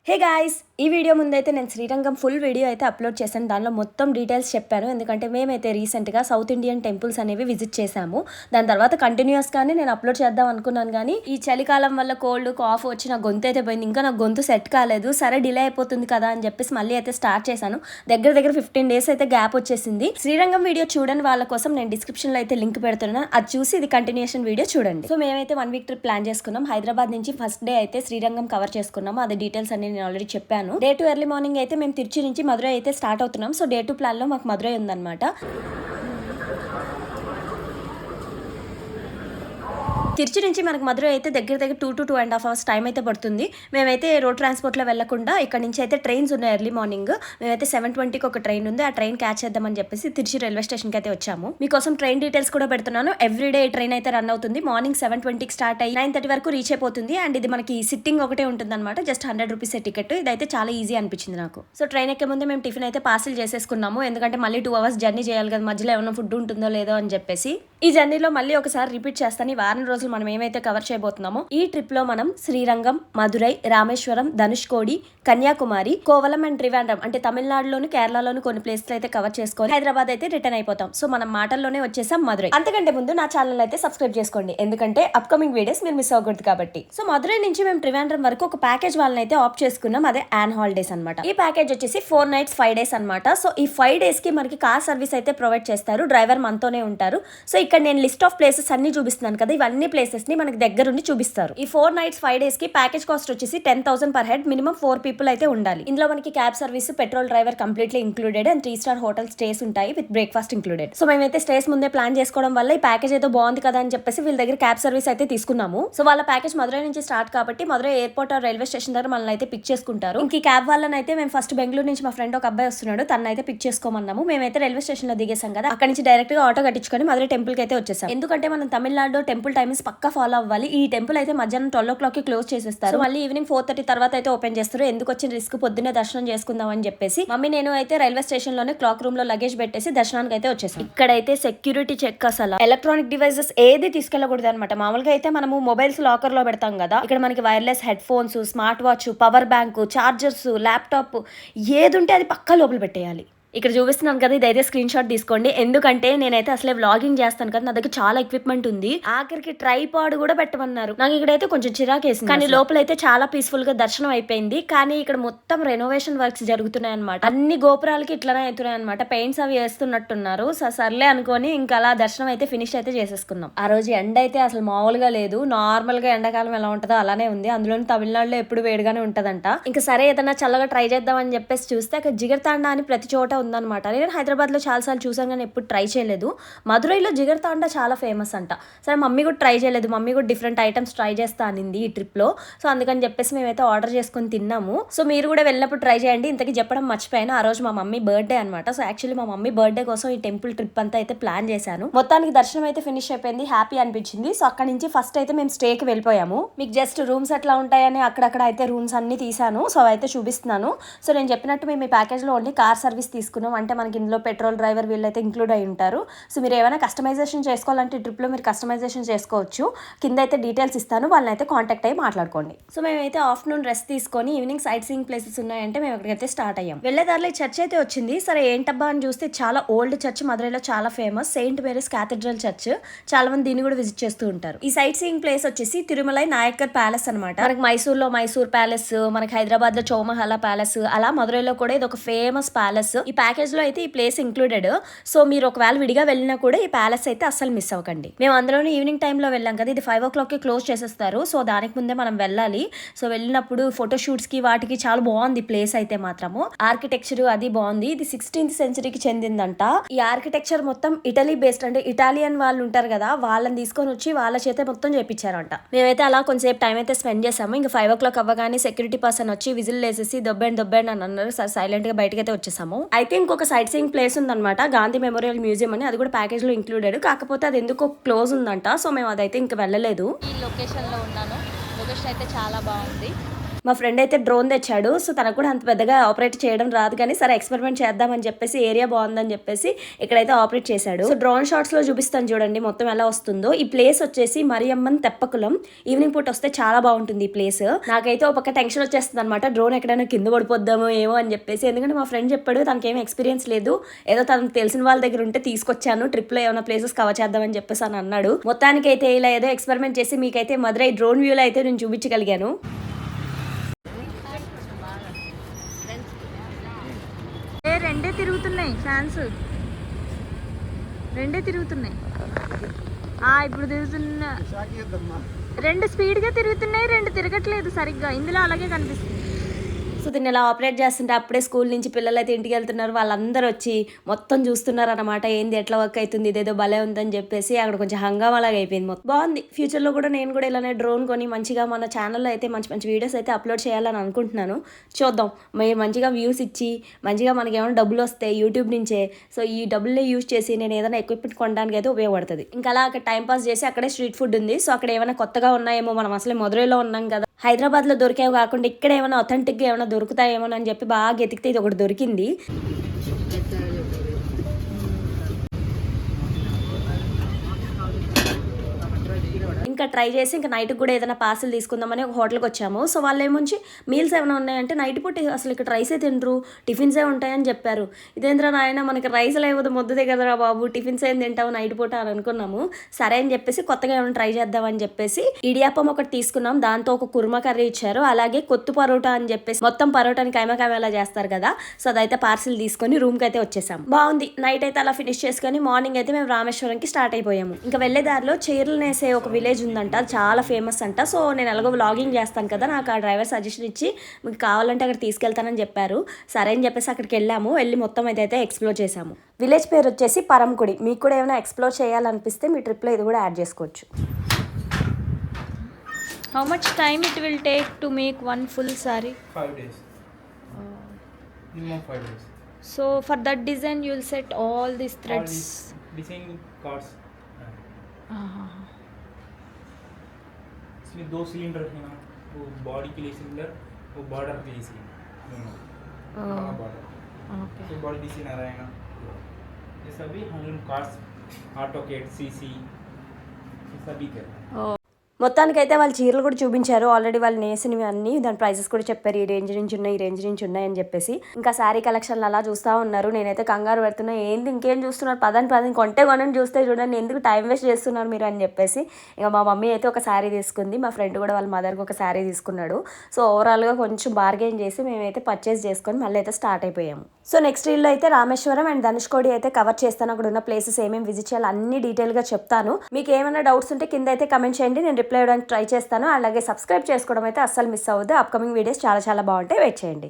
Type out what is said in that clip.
Hey guys, ఈ video ముందైతే నేను శ్రీరంగం ఫుల్ వీడియో అయితే అప్లోడ్ చేశాను. దానిలో మొత్తం డీటెయిల్స్ చెప్పాను. ఎందుకంటే మేమైతే రీసెంట్గా సౌత్ ఇండియన్ టెంపుల్స్ అనేవి విజిట్ చేశాము. దాని తర్వాత కంటిన్యూస్గానే నేను అప్లోడ్ చేద్దాం అనుకున్నాను, కానీ ఈ చలికాలం వల్ల కోల్డ్ కాఫ్ వచ్చి నా గొంతు అయితే పోయింది. ఇంకా నా గొంతు సెట్ కాలేదు. సరే డిలే అయిపోతుంది కదా అని చెప్పేసి మళ్ళీ అయితే స్టార్ట్ చేశాను. దగ్గర 15 days అయితే గ్యాప్ వచ్చేసింది. శ్రీరంగం వీడియో చూడని వాళ్ళ కోసం నేను డిస్క్రిప్షన్లో అయితే లింక్ పెడుతున్నాను. అది చూసి ఇది కంటిన్యూషన్ వీడియో చూడండి. సో మేమైతే 1 week ట్రిప్ ప్లాన్ చేసుకున్నాం. హైదరాబాద్ నుంచి ఫస్ట్ డే అయితే శ్రీరంగం కవర్ చేసుకున్నాము. అది డీటెయిల్స్ అన్ని నేను ఆల్రెడీ చెప్పాను. డే 2 ఎర్లీ మార్నింగ్ అయితే మేము తిరుచి నుంచి మధురై అయితే స్టార్ట్ అవుతున్నాం. సో డే 2 ప్లాన్ లో మాకు మధురై ఉందన్నమాట. తిరుచి నుంచి మనకు మధురై అయితే దగ్గర 2 to 2.5 hours టైం అయితే పడుతుంది. మేమైతే రోడ్ ట్రాన్స్పోర్ట్లో వెళ్లకుండా ఇక్కడ నుంచి అయితే ట్రైన్స్ ఉన్నాయి. ఎర్లీ మార్నింగ్ మేమైతే 7:20కి ఒక ట్రైన్ ఉంది. ఆ ట్రైన్ క్యాచ్ చేద్దామని చెప్పేసి తిరుచి రైల్వే స్టేషన్కి అయితే వచ్చాము. మీకోసం ట్రైన్ డీటెయిల్స్ కూడా పెడుతున్నాను. ఎవ్రీడే ట్రైన్ అయితే రన్ అవుతుంది. మార్నింగ్ 7:20కి స్టార్ట్ అయ్యి 9:30 వరకు రీచ్ అయిపోతుంది. అండ్ ఇది మనకి సిట్టింగ్ ఒకటే ఉంటుంది అనమాట. Just 100 rupees ticket. ఇదైతే చాలా ఈజీ అనిపించింది నాకు. సో ట్రైన్ ఎక్కే ముందే మేము టిఫిన్ అయితే పార్సిల్ చేసేసుకున్నాము. ఎందుకంటే మళ్ళీ 2 hours జర్నీ చేయాలి కదా, మధ్యలో ఏమైనా ఫుడ్ ఉంటుందో లేదో అని చెప్పేసి. ఈ జర్నీలో మళ్ళీ ఒకసారి రిపీట్ చేస్తాను. ఈ వారం రోజులు మనం ఏమైతే కవర్ చేయబోతున్నామో, ఈ ట్రిప్ లో మనం శ్రీరంగం, మధురై, రామేశ్వరం, ధనుష్కోడి, కన్యాకుమారి, కోవలం అండ్ త్రివేంద్రం అంటే తమిళనాడులోని కేరళలోని కొన్ని ప్లేస్లు అయితే కవర్ చేసుకొని హైదరాబాద్ అయితే రిటర్న్ అయిపోతాం. సో మనం మాటల్లోనే వచ్చేసాం మధురై. అంతకంటే ముందు నా ఛానల్ అయితే సబ్స్క్రైబ్ చేసుకోండి, ఎందుకంటే అప్కమింగ్ వీడియోస్ మీరు మిస్ అవ్వకూడదు కాబట్టి. సో మధురై నుంచి మేము త్రివేంద్రం వరకు ఒక ప్యాకేజ్ వాళ్ళని అయితే ఆప్ట్ చేసుకున్నాం. అదే యాన్ హాలిడేస్ అనమాట. ఈ ప్యాకేజ్ వచ్చేసి 4 nights 5 days అనమాట. సో ఈ 5 days కి మనకి కార్ సర్వీస్ అయితే ప్రొవైడ్ చేస్తారు. డ్రైవర్ మనతోనే ఉంటారు. సో ఇక్కడ నేను లిస్ట్ ఆఫ్ ప్లేసెస్ అన్ని చూపిస్తున్నాను కదా, ఇవన్నీ ప్లేసెస్ ని మనకి దగ్గరుండి చూపిస్తారు. ఈ 4 nights 5 days కి ప్యాకేజ్ కాస్ట్ వచ్చేసి 10,000 per head. మినిమం 4 people అయితే ఉండాలి. ఇందులో మనకి cab service, petrol driver completely included and 3-star hotel stays ఉంటాయి విత్ బ్రేక్ఫాస్ట్ ఇంక్లూడెడ్. సో మేమైతే స్టేస్ ముందే ప్లాన్ చేసుకోవడం వల్ల ఈ ప్యాకేజ్ ఏదో బాగుంది కదా అని చెప్పేసి వీళ్ళ దగ్గర క్యాబ్ సర్వీస్ అయితే తీసుకున్నాము. సో వాళ్ళ ప్యాకేజ్ మధురై నుంచి స్టార్ట్ కాబట్టి Madurai airport or railway station దగ్గర మనల్ని అయితే పిక్ చేసుకుంటారు. ఇంక క్యాబ్ వాళ్ళని అయితే మేము ఫస్ట్ బెంగళూరు నుంచి మా ఫ్రెండ్ ఒక అబ్బాయి వస్తున్నాడు, తనని అయితే పిక్ చేసుకోమన్నాము. మేమైతే రైల్వే స్టేషన్ లో దిగేసాం కదా, అక్కడ నుంచి డైరెక్ట్ గా ఆటో కట్టించుకొని మధురై టెంపుల్ కి అయితే వచ్చేసాం. ఎందుకంటే మనం తమిళనాడు టెంపుల్ టైమింగ్స్ పక్కా ఫాలో అవ్వాలి. ఈ టెంపుల్ అయితే మధ్యాహ్నం 12 o'clock కి క్లోజ్ చేసేస్తారు. మళ్ళీ ఈవినింగ్ 4:30 తర్వాత అయితే ఓపెన్ చేస్తారు. ఎందుకు వచ్చిన రిస్క్, పొద్దున్నే దర్శనం చేసుకుందాం అని చెప్పేసి మమ్మీ నేను అయితే రైల్వే స్టేషన్ లోనే క్లాక్ రూమ్ లో లగేజ్ పెట్టేసి దర్శనానికి అయితే వచ్చేసాం. ఇక్కడైతే సెక్యూరిటీ చెక్, అసలు ఎలక్ట్రానిక్ డివైసెస్ ఏది తీసుకెళ్లకూడదు అనమాట. మామూలుగా అయితే మనము మొబైల్స్ లాకర్ లో పెడతాం కదా, ఇక్కడ మనకి wireless head phones, smart watch, power bank, chargers, laptop ఏది ఉంటే అది పక్కా లోపల పెట్టేయాలి. ఇక్కడ చూపిస్తున్నాను కదా, ఇదైతే స్క్రీన్ షాట్ తీసుకోండి. ఎందుకంటే నేనైతే అసలే వ్లాగింగ్ చేస్తాను కదా, నా దగ్గర చాలా ఎక్విప్మెంట్ ఉంది. ఆఖరికి ట్రైపాడ్ కూడా పెట్టమన్నారు. నాకు ఇక్కడైతే కొంచెం చిరాకేసింది, కానీ లోపలైతే చాలా పీస్ఫుల్ గా దర్శనం అయిపోయింది. కానీ ఇక్కడ మొత్తం రెనోవేషన్ వర్క్స్ జరుగుతున్నాయి అనమాట. అన్ని గోపురాలకి ఇట్లానే అవుతున్నాయి అనమాట. పెయింట్స్ అవి వేస్తున్నట్టున్నారు. సర్లే అనుకొని ఇంకా అలా దర్శనం అయితే ఫినిష్ అయితే చేసేసుకున్నాం. ఆ రోజు ఎండ అయితే అసలు మామూలుగా లేదు. నార్మల్ గా ఎండాకాలం ఎలా ఉంటుందో అలానే ఉంది. అందులోని తమిళనాడులో ఎప్పుడు వేడిగానే ఉంటదంట. ఇంకా సరే ఏదైనా చల్లగా ట్రై చేద్దాం అని చెప్పేసి చూస్తే అక్కడ జిగర్తాండా అని ప్రతి చోట ఉందన్నమాట. నేను హైదరాబాద్ లో చాలా సార్లు చూసాను కానీ ఎప్పుడు ట్రై చేయలేదు. మధురైలో జిగర్తాండా చాలా ఫేమస్ అంట. సరే మమ్మీ కూడా ట్రై చేయలేదు. మమ్మీ కూడా డిఫరెంట్ ఐటమ్స్ ట్రై చేస్తా అనింది ఈ ట్రిప్ లో. సో అందుకని చెప్పేసి మేమైతే ఆర్డర్ చేసుకుని తిన్నాము. సో మీరు కూడా వెళ్ళినప్పుడు ట్రై చేయండి. ఇంతకీ చెప్పడం మర్చిపోయాను, ఆ రోజు మా మమ్మీ బర్త్డే అనమాట. సో యాక్చువల్లీ మా మమ్మీ బర్త్డే కోసం ఈ టెంపుల్ ట్రిప్ అంతా అయితే ప్లాన్ చేశాను. మొత్తానికి దర్శనం అయితే ఫినిష్ అయిపోయింది. హ్యాపీ అనిపించింది. సో అక్కడ నుంచి ఫస్ట్ అయితే మేము స్టేకి వెళ్ళిపోయాము. మీకు జస్ట్ రూమ్స్ ఎట్లా ఉంటాయని అక్కడక్కడ అయితే రూమ్స్ అన్ని తీసాను. సో అయితే చూపిస్తున్నాను. సో నేను చెప్పినట్టు మేము ఈ ప్యాకేజ్ లో ఓన్లీ కార్ సర్వీస్ తీసుకున్నాం. అంటే మనకి ఇందులో పెట్రోల్ డ్రైవర్ వీళ్ళైతే ఇంక్లూడ్ అయి ఉంటారు. సో మీరు ఏమైనా కస్టమైజేషన్ చేసుకోవాలంటే ట్రిప్లో మీరు కస్టమైజేషన్ చేసుకోవచ్చు. కింద అయితే డీటెయిల్స్ ఇస్తాను, వాళ్ళని అయితే కాంటాక్ట్ అయ్యి మాట్లాడుకోండి. సో మేమైతే ఆఫ్టర్నూన్ రెస్ట్ తీసుకొని ఈవినింగ్ సైట్ సీయింగ్ ప్లేసెస్ ఉన్నాయంటే మేము అక్కడికైతే స్టార్ట్ అయ్యాం. వెళ్ళేదారిలో చర్చ్ అయితే వచ్చింది. సరే ఏంటబ్బా అని చూస్తే చాలా ఓల్డ్ చర్చ్, మధురైలో చాలా famous, Saint Mary's cathedral church. చాలా మంది దీన్ని కూడా విజిట్ చేస్తూ ఉంటారు. ఈ సైట్ సీయింగ్ ప్లేస్ వచ్చేసి తిరుమలై నాయకర్ ప్యాలెస్ అనమాట. మనకి మైసూర్లో మైసూర్ ప్యాలెస్, మనకి హైదరాబాద్ లో చౌమహల్లా ప్యాలెస్, అలా మధురైలో కూడా ఇది ఒక ఫేమస్ ప్యాలెస్. ఈ ప్యాకేజ్ లో అయితే ఈ ప్లేస్ ఇంక్లూడెడ్. సో మీరు ఒకవేళ విడిగా వెళ్ళినా కూడా ఈ ప్యాలెస్ అయితే అస్సలు మిస్ అవ్వకండి. మేము అందులోనే ఈవినింగ్ టైంలో వెళ్ళాం కదా, ఇది 5 o'clock కి క్లోజ్ చేసేస్తారు. సో దానికి ముందే మనం వెళ్ళాలి. సో వెళ్ళినప్పుడు ఫోటోషూట్స్ కి వాటికి చాలా బాగుంది ప్లేస్ అయితే మాత్రము. ఆర్కిటెక్చర్ అది బాగుంది. ఇది 16th centuryకి చెందిందంట. ఈ ఆర్కిటెక్చర్ మొత్తం ఇటలీ బేస్డ్, అంటే ఇటాలియన్ వాళ్ళు ఉంటారు కదా, వాళ్ళని తీసుకొని వచ్చి వాళ్ళ చేత మొత్తం చేపించారంట. మేమైతే అలా కొంచెంసేపు టైం అయితే స్పెండ్ చేసాము. ఇంకా 5 o'clock అవ్వగానే సెక్యూరిటీ పర్సన్ వచ్చి విజిల్ వేసేసి దొబ్బండి అని అన్నారు. సైలెంట్ గా బయటకి అయితే వచ్చేసాము. అయితే ఇంకొక సైట్ సీయింగ్ ప్లేస్ ఉందన్నమాట, గాంధీ మెమోరియల్ మ్యూజియం అని. అది కూడా ప్యాకేజ్ లో ఇంక్లూడెడ్. కాకపోతే అది ఎందుకో క్లోజ్ ఉందంట. సో మేము అదైతే ఇంకా వెళ్ళలేదు. ఈ లొకేషన్ లో ఉన్నాను. లొకేషన్ అయితే చాలా బాగుంది. మా ఫ్రెండ్ అయితే డ్రోన్ తెచ్చాడు. సో తనకు కూడా అంత పెద్దగా ఆపరేట్ చేయడం రాదు, కానీ సరే ఎక్స్పెరిమెంట్ చేద్దామని చెప్పేసి ఏరియా బాగుందని చెప్పేసి ఇక్కడైతే ఆపరేట్ చేశాడు. సో డ్రోన్ షాట్స్లో చూపిస్తాను చూడండి మొత్తం ఎలా వస్తుందో. ఈ ప్లేస్ వచ్చేసి మరియమ్మన్ తెప్పకులం. ఈవినింగ్ పూట వస్తే చాలా బాగుంటుంది ఈ ప్లేస్. నాకైతే ఒక పక్క టెన్షన్ వచ్చేస్తుంది అనమాట, డ్రోన్ ఎక్కడైనా కింద పడిపోద్దామో ఏమో అని చెప్పేసి. ఎందుకంటే మా ఫ్రెండ్ చెప్పాడు తనకేం ఎక్స్పీరియన్స్ లేదు, ఏదో తనకు తెలిసిన వాళ్ళ దగ్గర ఉంటే తీసుకొచ్చాను, ట్రిప్లో ఏమైనా ప్లేసెస్ కవర్ చేద్దామని చెప్పేసి అని అన్నాడు. మొత్తానికి అయితే ఇలా ఏదో ఎక్స్పెరిమెంట్ చేసి మీకైతే మదురై డ్రోన్ వ్యూలో అయితే నేను చూపించగలిగాను. రెండే తిరుగుతున్నాయి ఫ్యాన్స్, రెండే తిరుగుతున్నాయి. ఇప్పుడు తిరుగుతున్నా, రెండు స్పీడ్గా తిరుగుతున్నాయి, రెండు తిరగట్లేదు సరిగ్గా. ఇందులో అలాగే కనిపిస్తుంది. సో దీన్ని ఇలా ఆపరేట్ చేస్తుంటే అప్పుడే స్కూల్ నుంచి పిల్లలు అయితే ఇంటికి వెళ్తున్నారు, వాళ్ళందరూ వచ్చి మొత్తం చూస్తున్నారు అనమాట, ఏంది ఎట్లా వర్క్ అవుతుంది, ఇదేదో భలే ఉందని చెప్పేసి. అక్కడ కొంచెం హంగామాలాగా అయిపోయింది మొత్తం. బాగుంది. ఫ్యూచర్లో కూడా నేను కూడా ఇలానే డ్రోన్ కొని మంచిగా మన ఛానల్లో అయితే మంచి మంచి వీడియోస్ అయితే అప్లోడ్ చేయాలని అనుకుంటున్నాను. చూద్దాం, మీరు మంచిగా వ్యూస్ ఇచ్చి మంచిగా మనకి ఏమైనా డబ్బులు వస్తాయి యూట్యూబ్ నుంచే. సో ఈ డబ్బుల్ని యూజ్ చేసి నేను ఏదైనా ఎక్విప్మెంట్ కొనడానికి అయితే ఉపయోగపడుతుంది. ఇంకా అలా అక్కడ టైం పాస్ చేసి అక్కడే స్ట్రీట్ ఫుడ్ ఉంది. సో అక్కడ ఏమైనా కొత్తగా ఉన్నాయేమో, మనం అసలే మదురైలో ఉన్నాం కదా, హైదరాబాద్లో దొరికేవి కాకుండా ఇక్కడ ఏమైనా అథెంటిక్గా ఏమైనా దొరుకుతాయేమో అని చెప్పి బాగా ఎతికితే ఇది ఒకటి దొరికింది. ఇంకా ట్రై చేసి ఇంకా నైట్కి కూడా ఏదైనా పార్సల్ తీసుకుందామని ఒక హోటల్కి వచ్చాము. సో వాళ్ళు ఏముంచి మీల్స్ ఏమైనా ఉన్నాయంటే నైట్ పూట అసలు ఇక్కడ రైసే తినరు, టిఫిన్సే ఉంటాయని చెప్పారు. ఇదేంద్రా నాయన, మనకి రైస్ లేకపోతే ముద్దదే కదరా బాబు, టిఫిన్స్ ఏం తింటావు నైట్ పూట అని అనుకున్నాము. సరే అని చెప్పేసి కొత్తగా ఏమైనా ట్రై చేద్దామని చెప్పేసి ఇడియాప్పం ఒకటి తీసుకున్నాం, దాంతో ఒక కుర్మా కర్రీ ఇచ్చారు, అలాగే కొత్తు పరోటా అని చెప్పేసి మొత్తం పరోటాని కైమా చేస్తారు కదా, సో అదైతే పార్సల్ తీసుకొని రూమ్కి అయితే వచ్చేసాము. బాగుంది. నైట్ అయితే అలా ఫినిష్ చేసుకొని మార్నింగ్ అయితే మేము రామేశ్వరంకి స్టార్ట్ అయిపోయాము. ఇంకా వెళ్ళే దారిలో చీరలు నేసే ఒక విలేజ్ ఉందంట, చాలా ఫేమస్ అంట. సో నేను ఎలాగో వ్లాగింగ్ చేస్తాను కదా, నాకు ఆ డ్రైవర్ సజెషన్ ఇచ్చి మీకు కావాలంటే అక్కడ తీసుకెళ్తానని చెప్పారు. సరే అని చెప్పేసి అక్కడికి వెళ్ళాము. వెళ్ళి మొత్తం అయితే ఎక్స్ప్లోర్ చేసాము. విలేజ్ పేరు వచ్చేసి పరంకుడి. మీకు కూడా ఏమైనా ఎక్స్ప్లోర్ చేయాలనిపిస్తే మీ ట్రిప్లో ఇది కూడా యాడ్ చేసుకోవచ్చు. How much time it will take to make one full saree? 5 days. Minimum 5 days. So for that design you will set all these threads. All these design cards. इसमें 2 सिलेंडर है ना, वो body के लिए cylinder, वो border के लिए cylinder, border. Okay. तो बॉडी डिजाइन आ रहेगा. ये सभी हैंडलूम कार्ड्स, AutoCAD, CC, ये सभी कर रहे हैं. మొత్తానికైతే వాళ్ళు చీరలు కూడా చూపించారు, ఆల్రెడీ వాళ్ళు నేసినవి అన్ని. దాని ప్రైజెస్ కూడా చెప్పారు, ఈ రేంజ్ నుంచి ఉన్నాయి, ఈ రేంజ్ నుంచి ఉన్నాయి అని చెప్పేసి. ఇంకా శారీ కలెక్షన్లు అలా చూస్తూ ఉన్నారు. నేనైతే కంగారు పెడుతున్నా, ఏంది ఇంకేం చూస్తున్నారు, పదని కొంటే కొనని చూస్తే చూడండి, ఎందుకు టైం వేస్ట్ చేస్తున్నారు మీరు అని చెప్పేసి. ఇంకా మా మమ్మీ అయితే ఒక శారీ తీసుకుంది, మా ఫ్రెండ్ కూడా వాళ్ళ మదర్కి ఒక శారీ తీసుకున్నాడు. సో ఓవరాల్గా కొంచెం బార్గెన్ చేసి మేమైతే పర్చేస్ చేసుకొని మళ్ళీ అయితే స్టార్ట్ అయిపోయాము. సో నెక్స్ట్ రీల్లో అయితే రామేశ్వరం అండ్ ధనుష్కోడి అయితే కవర్ చేస్తాను. అక్కడ ఉన్న ప్లేసెస్ ఏమేమి విజిట్ చేయాలి అన్ని డీటెయిల్గా చెప్తాను. మీకు ఏమైనా డౌట్స్ ఉంటే కింద అయితే కమెంట్ చేయండి, నేను రిప్లై ఇవ్వడానికి ట్రై చేస్తాను. అలాగే సబ్స్క్రైబ్ చేసుకోవడం అయితే అస్సలు మిస్ అవ్వద్దు. అప్కమింగ్ వీడియోస్ చాలా బాగుంటాయి, వెయిట్ చేయండి.